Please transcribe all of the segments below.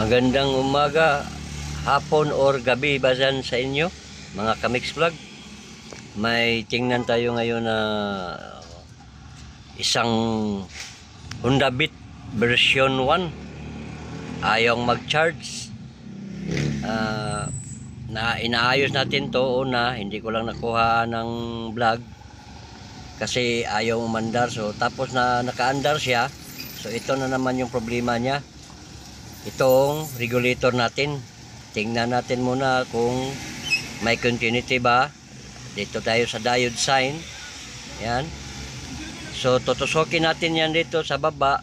Magandang umaga, hapon or gabi ba dyan sa inyo, mga Kamix Vlog. May tingnan tayo ngayon na isang Honda Beat version 1. Ayaw mag-charge. Na inaayos natin to una, hindi ko lang nakuha ng vlog kasi ayaw umandar. So tapos na nakaandar siya, so ito na naman yung problema niya. Itong regulator natin, tingnan natin muna kung may continuity ba. Dito tayo sa diode sign, yan. So tutusokin natin yan dito sa baba,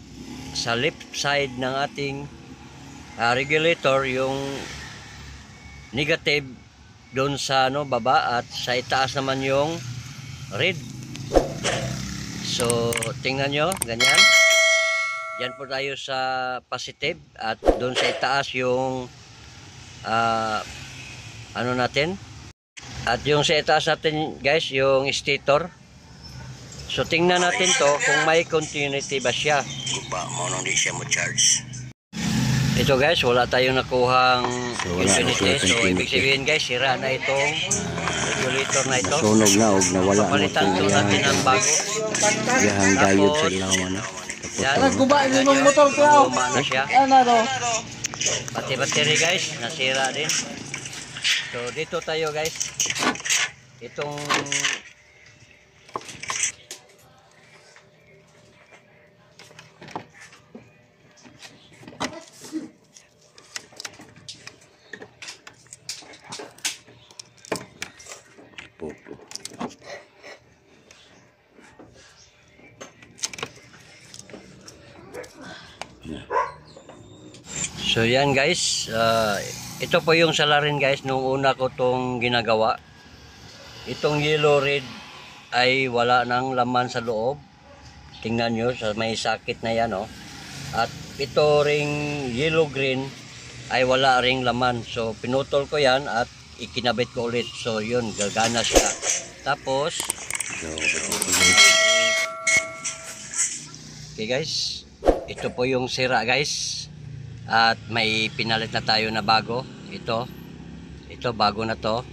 sa left side ng ating regulator, yung negative doon sa baba, at sa itaas naman yung red. So tingnan nyo, ganyan. Diyan po tayo sa positive, at doon sa itaas yung ano natin, at yung sa itaas natin guys, yung stator. So tingnan natin to kung may continuity ba siya. Hindi siya mo charge. Ito guys, wala tayong nakuhang continuity. So ibig sabihin guys, sira na itong regulator na ito. Sunog na o nawala mo Papalitan to natin ang bago. Yang diode sa ilawan na. Nagkubain yung motor ko. Na siya. Ano? Pati battery guys, nasira din. So dito tayo guys. Itong so yan guys, ito po yung salarin guys nung una ko tong ginagawa. Itong yellow red ay wala nang laman sa loob. Tingnan nyo, sa may sakit na yan At ito ring yellow green ay wala ring laman. So pinutol ko yan at ikinabit ko ulit. So yun, gagana siya. Tapos okay guys, ito po yung sira guys. At may pinalit na tayo na bago. Ito bago na to.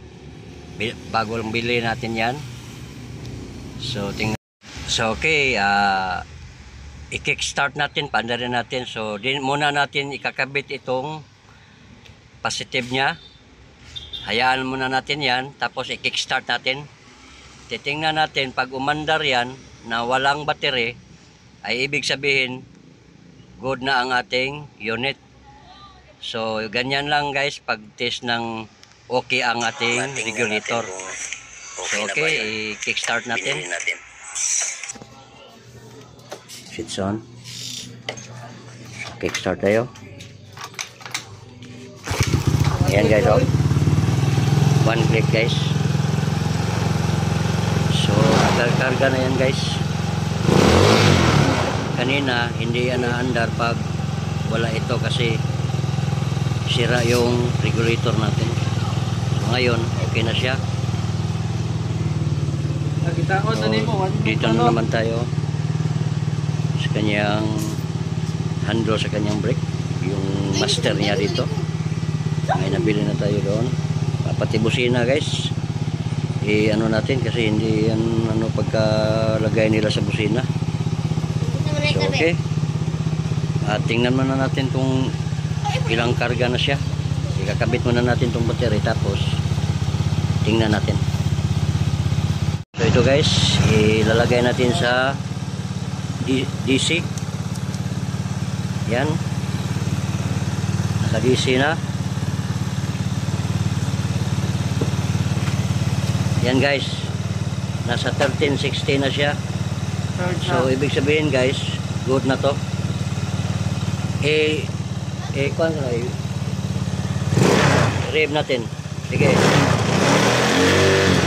Bago lang bili natin yan. So tingnan. So okay, i-kickstart natin, paandarin natin. So muna natin ikakabit itong positive nya. Hayaan muna natin yan, tapos i-kickstart natin. Titingnan natin pag umandar yan na walang battery, ay ibig sabihin good na ang ating unit. So ganyan lang guys pag test ng okay ang ating regulator. So okay, i-kickstart natin. Switch on. Kickstart tayo. Ayan guys, one click guys. So karga na yan guys. Kanina hindi yan naandar pag wala ito kasi sira yung regulator natin. So ngayon okay na siya. So, dito na naman tayo sa kanyang handle, sa kanyang brake, yung master niya dito. May nabili na tayo doon. Pati busina guys, ano natin kasi hindi yan pagkalagay nila sa busina. So okay, tingnan muna natin kung ilang karga na siya. Ikakabit muna natin tong battery, tapos tingnan natin. So ito guys, ilalagay natin sa DC. Yan, naka DC na. Yan guys, nasa 1360 na siya. So ibig sabihin guys, good na to. Kuan ka na, rev natin. Sige.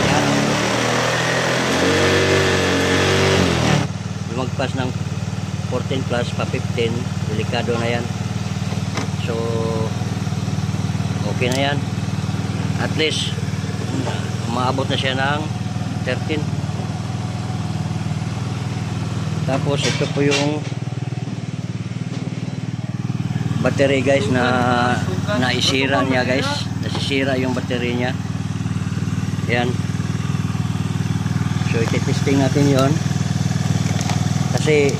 Yan. Lumagpas ng 14 plus pa 15, delikado na yan. So okay na yan. At least maabot na siya ng 13. Tapos ito po yung battery guys na naisira niya guys. Nasisira yung battery niya. Yan. So iti-testing natin yon. Kasi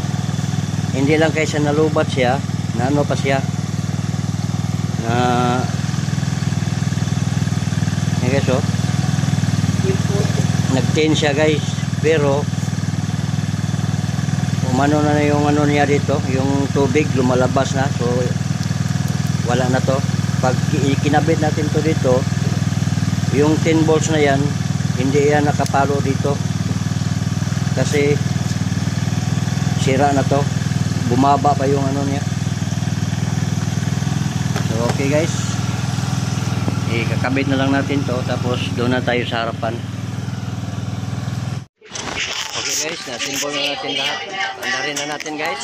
hindi lang kaysa nalubat siya, na ano pa siya, na yan guys oh, nag-10 siya guys, pero umano na yung ano niya dito, yung tubig lumalabas na, so wala na to. Pag kinabit natin to dito, yung 10 volts na yan, hindi yan nakapalo dito kasi sira na to, bumaba pa yung ano niya. So okay guys, ikakabit na lang natin to, tapos doon na tayo sa harapan. Okay guys, na-symbol na natin lahat, andarin na natin guys.